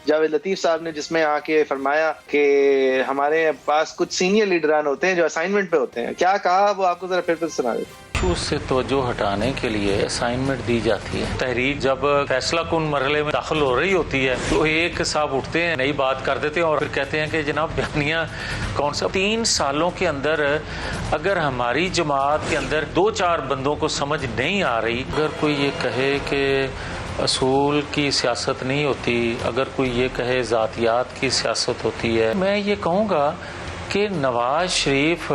جاوید لطیف صاحب نے، جس میں آ کے فرمایا کہ ہمارے پاس کچھ سینئر لیڈران ہوتے ہیں جو اسائنمنٹ پہ ہوتے ہیں. کیا کہا وہ آپ کو ذرا پھر سنا دیتے. اس سے توجہ ہٹانے کے لیے اسائنمنٹ دی جاتی ہے. تحریک جب فیصلہ کن مرحلے میں داخل ہو رہی ہوتی ہے تو ایک صاحب اٹھتے ہیں، نئی بات کر دیتے ہیں اور پھر کہتے ہیں کہ جناب بیانیہ کون سا. 3 سالوں کے اندر اگر ہماری جماعت کے اندر 2-4 بندوں کو سمجھ نہیں آ رہی، اگر کوئی یہ کہے کہ اصول کی سیاست نہیں ہوتی، اگر کوئی یہ کہے ذاتیات کی سیاست ہوتی ہے، میں یہ کہوں گا کہ نواز شریف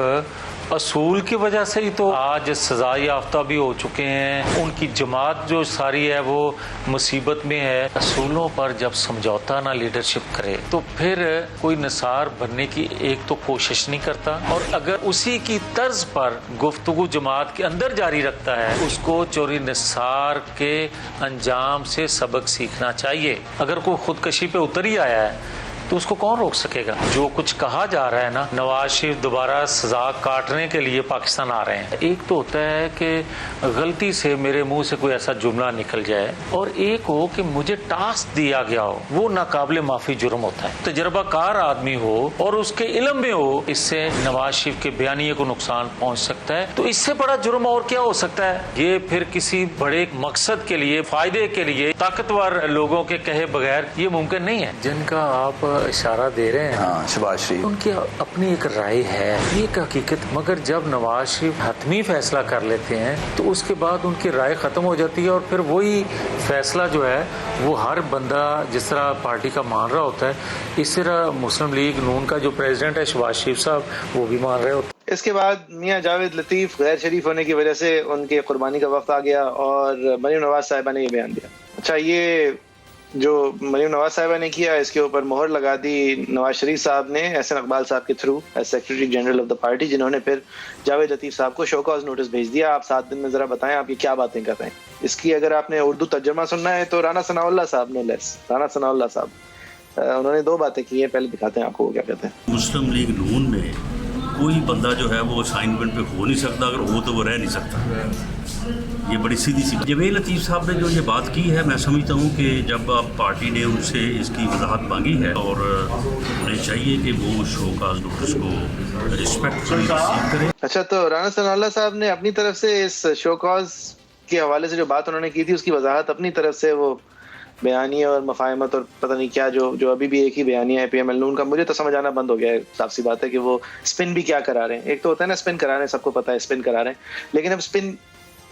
اصول کی وجہ سے ہی تو آج سزا یافتہ بھی ہو چکے ہیں. ان کی جماعت جو ساری ہے وہ مصیبت میں ہے. اصولوں پر جب سمجھوتا نہ لیڈرشپ کرے تو پھر کوئی نثار بننے کی ایک تو کوشش نہیں کرتا، اور اگر اسی کی طرز پر گفتگو جماعت کے اندر جاری رکھتا ہے، اس کو چوری نثار کے انجام سے سبق سیکھنا چاہیے. اگر کوئی خودکشی پہ اتر ہی آیا ہے تو اس کو کون روک سکے گا؟ جو کچھ کہا جا رہا ہے نا، نواز شریف دوبارہ سزا کاٹنے کے لیے پاکستان آ رہے ہیں. ایک تو ہوتا ہے کہ غلطی سے میرے منہ سے کوئی ایسا جملہ نکل جائے، اور ایک ہو کہ مجھے ٹاسک دیا گیا ہو، وہ ناقابل معافی جرم ہوتا ہے. تجربہ کار آدمی ہو اور اس کے علم میں ہو اس سے نواز شریف کے بیانیے کو نقصان پہنچ سکتا ہے، تو اس سے بڑا جرم اور کیا ہو سکتا ہے؟ یہ پھر کسی بڑے مقصد کے لیے، فائدے کے لیے، طاقتور لوگوں کے کہے بغیر یہ ممکن نہیں ہے. جن کا آپ اشارہ دے رہے ہیں، شہباز شریف، ان کی اپنی ایک رائے ہے، یہ ایک حقیقت. مگر جب نواز شریف حتمی فیصلہ کر لیتے ہیں تو اس کے بعد ان کی رائے ختم ہو جاتی ہے، اور پھر وہی فیصلہ جو ہے وہ ہر بندہ جس طرح پارٹی کا مان رہا ہوتا ہے، اس طرح مسلم لیگ نون کا جو پریزیڈنٹ ہے شہباز شریف صاحب، وہ بھی مان رہے ہوتے ہیں. اس کے بعد میاں جاوید لطیف غیر شریف ہونے کی وجہ سے ان کے قربانی کا وقت آ گیا اور مریم نواز صاحبہ نے یہ بیان دیا. اچھا، یہ جو مریم نواز صاحبہ نے کیا، اس کے اوپر مہر لگا دی نواز شریف صاحب نے احسن اقبال صاحب کے through as secretary general of the party, جنہوں نے پھر جاوید لطیف صاحب کو شو کاز نوٹس بھیج دیا. آپ 7 دن میں ذرا بتائیں آپ یہ کیا باتیں کر رہے ہیں. اس کی اگر آپ نے اردو ترجمہ سننا ہے تو رانا ثناء اللہ صاحب نے رانا ثناء اللہ صاحب انہوں نے 2 باتیں کی ہیں. پہلے دکھاتے ہیں آپ کو وہ کیا کہتے ہیں. مسلم لیگ نون میں کوئی بندہ جو ہے وہ اسائنمنٹ پہ ہو نہیں سکتا، اگر ہو تو وہ رہ نہیں سکتا. یہ بڑی سیدھی سی بات. جاوید لطیف صاحب نے جو یہ بات کی ہے، میں سمجھتا ہوں کہ جب آپ پارٹی نے ان سے اس کی وضاحت مانگی ہے اور انہیں چاہیے کہ وہ شو کاز نوٹس کو رسپیکٹ کریں. اچھا، تو رانا ثناء اللہ صاحب نے اپنی طرف سے اس شو کاز کے حوالے سے جو بات انہوں نے کی تھی اس کی وضاحت اپنی طرف سے، وہ بیانیہ اور مفاہمت اور پتہ نہیں کیا جو ابھی بھی ایک ہی بیانیہ ہے پی ایم ایل نون کا، مجھے تو سمجھ آنا بند ہو گیا ہے. صاف سی بات ہے کہ وہ اسپن بھی کیا کرا رہے ہیں. ایک تو ہوتا ہے نا اسپن کرا رہے ہیں، سب کو پتہ ہے اسپن کرا رہے ہیں، لیکن اب اسپن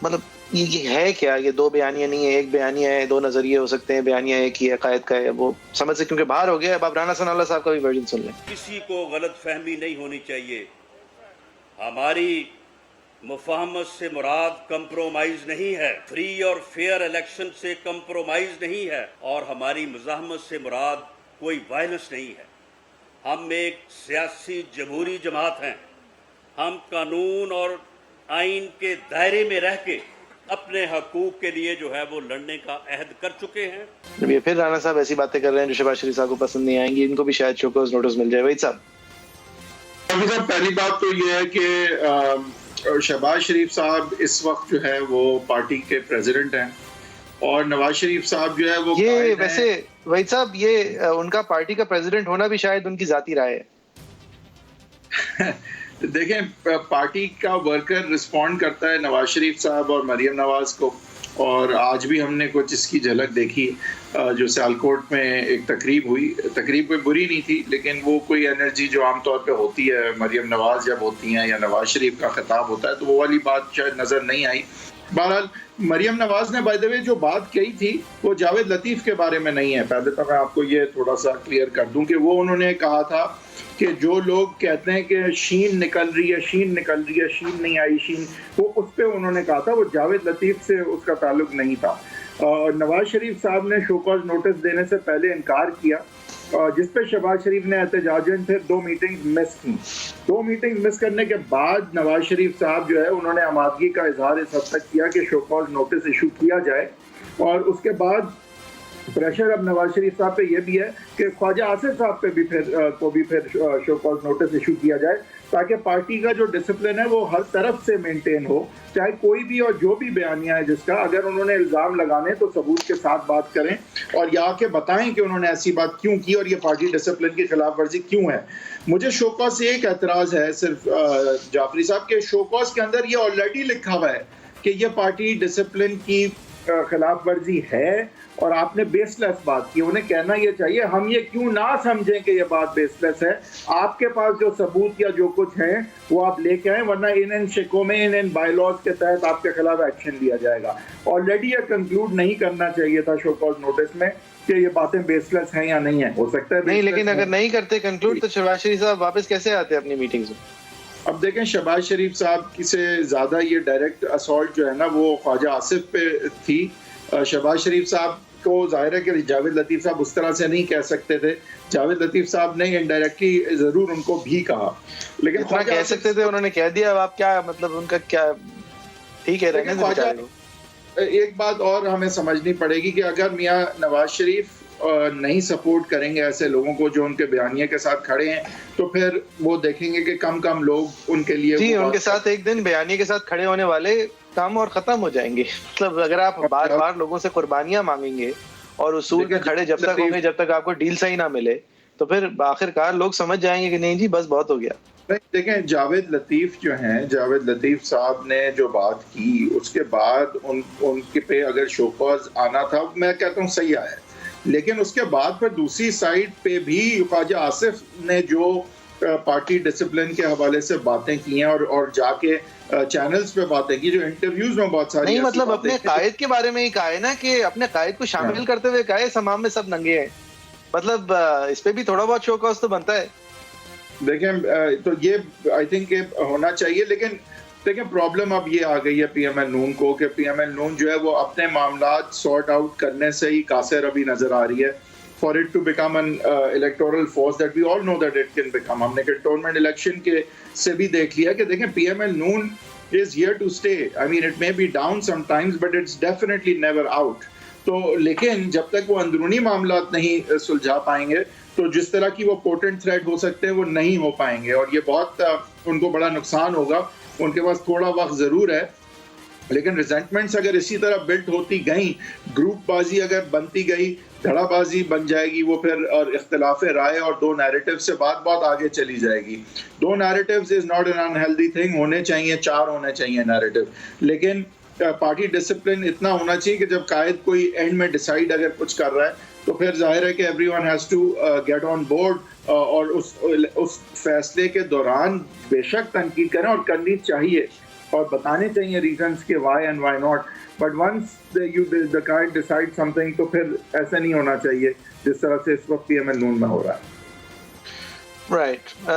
مطلب یہ ہے کیا؟ یہ 2 بیانیہ نہیں ہے، ایک بیانیہ ہے، 2 نظریے ہو سکتے ہیں، بیانیہ ایک ہی ہے، قائد کا ہے. وہ سمجھ سے کیونکہ باہر ہو گیا. اب آپ رانا ثناء اللہ صاحب کا بھی ورژن سن لیں. کسی کو غلط فہمی نہیں ہونی چاہیے. ہماری مفاہمت سے مراد کمپرومائز نہیں ہے، فری اور فیئر الیکشن سے کمپرومائز نہیں ہے، اور ہماری مزاحمت سے مراد کوئی وائلنس نہیں ہے. ہم ایک سیاسی جمہوری جماعت ہیں. ہم قانون اور آئین کے دائرے میں رہ کے اپنے حقوق کے لیے جو ہے وہ لڑنے کا عہد کر چکے ہیں. جب یہ پھر رانا صاحب ایسی باتیں کر رہے ہیں جو شہباز شریف صاحب کو پسند نہیں آئیں گی، ان کو بھی شاید شو کاز نوٹس مل جائے. وحید صاحب، پہلی بات تو یہ ہے کہ شہباز شریف صاحب اس وقت جو ہے وہ پارٹی کے پریزیڈنٹ ہیں، اور نواز شریف صاحب جو ہے وہ یہ ویسے وحید صاحب یہ ان کا پارٹی کا پریزیڈنٹ ہونا بھی شاید ان کی ذاتی رائے ہے. دیکھیں، پارٹی کا ورکر رسپونڈ کرتا ہے نواز شریف صاحب اور مریم نواز کو، اور آج بھی ہم نے کچھ اس کی جھلک دیکھی جو سیالکوٹ میں ایک تقریب ہوئی. تقریب کوئی بری نہیں تھی، لیکن وہ کوئی انرجی جو عام طور پہ ہوتی ہے مریم نواز جب ہوتی ہیں یا نواز شریف کا خطاب ہوتا ہے تو وہ والی بات شاید نظر نہیں آئی. بہرحال مریم نواز نے بائی دا وے جو بات کہی تھی وہ جاوید لطیف کے بارے میں نہیں ہے. پہلے تو میں آپ کو یہ تھوڑا سا کلیئر کر دوں کہ وہ انہوں نے کہا تھا کہ جو لوگ کہتے ہیں کہ شین نکل رہی ہے، شین نکل رہی ہے، شین نہیں آئی شین، وہ اس پہ انہوں نے کہا تھا، وہ جاوید لطیف سے اس کا تعلق نہیں تھا. نواز شریف صاحب نے شو کاز نوٹس دینے سے پہلے انکار کیا، جس پہ شہباز شریف نے احتجاجاً پھر 2 میٹنگ مس کی. 2 میٹنگ مس کرنے کے بعد نواز شریف صاحب جو ہے انہوں نے آمادگی کا اظہار اس حد تک کیا کہ شو کاز نوٹس ایشو کیا جائے، اور اس کے بعد پریشر اب نواز شریف صاحب پہ یہ بھی ہے کہ خواجہ آصف صاحب پہ بھی پھر شو کاز نوٹس ایشو کیا جائے. تاکہ پارٹی کا جو ڈسپلن ہے وہ ہر طرف سے مینٹین ہو، چاہے کوئی بھی اور جو بھی بیانیہ ہے جس کا، اگر انہوں نے الزام لگانے تو ثبوت کے ساتھ بات کریں اور یا کہ بتائیں کہ انہوں نے ایسی بات کیوں کی اور یہ پارٹی ڈسپلن کی خلاف ورزی کیوں ہے۔ مجھے شو کاز سے ایک اعتراض ہے صرف جعفری صاحب کے، شو کاز کے اندر یہ آلریڈی لکھا ہوا ہے کہ یہ پارٹی ڈسپلن کی خلاف ورزی ہے اور آپ نے بیس لیس بات کی۔ انہیں کہنا یہ چاہیے ہم یہ کیوں نہ سمجھیں کہ یہ بات بیس لیس ہے، آپ کے پاس جو ثبوت یا جو کچھ ہیں وہ آپ لے کے آئیں، ورنہ ان شکوں میں ان بائی لاز کے تحت آپ کے خلاف ایکشن لیا جائے گا۔ آلریڈی یہ کنکلوڈ نہیں کرنا چاہیے تھا شو کاز نوٹس میں کہ یہ باتیں بیس لیس ہیں یا نہیں ہیں، ہو سکتا ہے نہیں، لیکن اگر نہیں کرتے کنکلوڈ تو شہباز شریف صاحب واپس کیسے آتے اپنی میٹنگز میں؟ اب دیکھیں شہباز شریف صاحب کی سے زیادہ یہ ڈائریکٹ اسالٹ جو ہے نا وہ خواجہ آصف پہ تھی۔ شہباز شریف صاحب کو ظاہر ہے کہ جاوید لطیف صاحب اس طرح سے نہیں کہہ سکتے تھے، جاوید لطیف صاحب نے انڈائریکٹلی ضرور ان کو بھی کہا، لیکن اتنا کہہ سکتے تھے، انہوں نے کہہ دیا، اب آپ کیا مطلب ان کا کیا، ٹھیک ہے رہنے دیں بیچارے کو۔ ایک بات اور ہمیں سمجھنی پڑے گی کہ اگر میاں نواز شریف نہیں سپورٹ کریں گے ایسے لوگوں کو جو ان کے بیانیے کے ساتھ کھڑے ہیں، تو پھر وہ دیکھیں گے کہ کم لوگ ان کے لیے جی ان کے ساتھ ایک دن بیانیے کے ساتھ کھڑے ہونے والے کام اور ختم ہو جائیں گے۔ مطلب اگر آپ بار بار لوگوں سے قربانیاں مانگیں گے اور اصول پہ کھڑے جب تک ہوں گے جب تک آپ کو ڈیل صحیح نہ ملے، تو پھر آخر کار لوگ سمجھ جائیں گے کہ نہیں جی بس بہت ہو گیا۔ دیکھیں جاوید لطیف جو ہیں، جاوید لطیف صاحب نے جو بات کی اس کے بعد ان کے پہ اگر شو کاز آنا تھا، میں کہتا ہوں صحیح آیا، لیکن اس کے بعد پھر دوسری سائڈ پہ بھی خواجہ آصف نے جو پارٹی ڈسپلن کے حوالے سے باتیں کی ہیں اور جا کے چینلز پہ باتیں کی، جو انٹرویوز میں بہت ساری نہیں مطلب اپنے قائد کے بارے میں ہی کہا ہے نا کہ اپنے قائد کو شامل کرتے ہوئے کہا ہے سمام میں سب ننگے ہیں، مطلب اس پہ بھی تھوڑا بہت شو کاز تو بنتا ہے۔ دیکھیں تو یہ آئی تھنک ہونا چاہیے، لیکن دیکھیں پرابلم اب یہ آ گئی ہے پی ایم ایل نون کو کہ پی ایم ایل نون جو ہے وہ اپنے معاملات سارٹ آؤٹ کرنے سے ہی قاصر ابھی نظر آ رہی ہے، for it to become an electoral force that we all know that it can become. ہم نے کنٹونمنٹ الیکشن کے سے بھی دیکھ لیا کہ دیکھیں P M L N is here to stay, I mean it may be down some times but it's definitely never out. تو لیکن جب تک وہ اندرونی معاملات نہیں سلجھا پائیں گے تو جس طرح کی وہ پوٹنٹ تھریٹ ہو سکتے ہیں وہ نہیں ہو پائیں گے، اور یہ بہت ان کو بڑا نقصان ہوگا۔ ان کے پاس تھوڑا وقت ضرور ہے، لیکن ریزنٹمنٹس اگر اسی طرح بلٹ ہوتی گئیں، گروپ بازی اگر بنتی گئی، دھڑا بازی بن جائے گی وہ پھر، اور اختلاف رائے اور دو نیریٹو سے بات آگے چلی جائے گی۔ دو narratives is not an unhealthy thing, ہونے چاہیے، 4 ہونے چاہیے نیریٹو، لیکن پارٹی ڈسپلن اتنا ہونا چاہیے کہ جب قائد کوئی اینڈ میں ڈیسائیڈ اگر کچھ کر رہا ہے تو پھر ظاہر ہے کہ everyone has to get on board, اور اس فیصلے کے دوران بے شک تنقید کریں اور کرنی چاہیے اور بتانے چاہیے ریزنس کے why and why not, but once the قائد ڈیسائیڈ سمتھنگ تو پھر ایسا نہیں ہونا چاہیے جس طرح سے اس وقت پی ایم ایل نون میں ہو رہا ہے۔ رائٹ،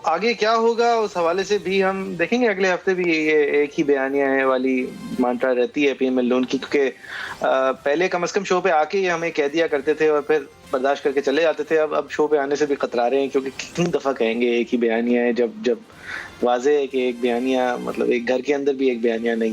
آگے کیا ہوگا اس حوالے سے بھی ہم دیکھیں گے، اگلے ہفتے بھی یہ ایک ہی بیانیہ والی مانٹرا رہتی ہے پی ایم ایل نون کی، کیونکہ پہلے کم از کم شو پہ آ کے یہ ہمیں کہہ دیا کرتے تھے اور پھر برداشت کر کے چلے جاتے تھے، اب شو پہ آنے سے بھی خطرا رہے ہیں، کیونکہ کتنی دفعہ کہیں گے ایک ہی بیانیہ ہے، جب واضح ہے کہ ایک بیانیہ مطلب ایک گھر کے اندر بھی ایک بیانیہ نہیں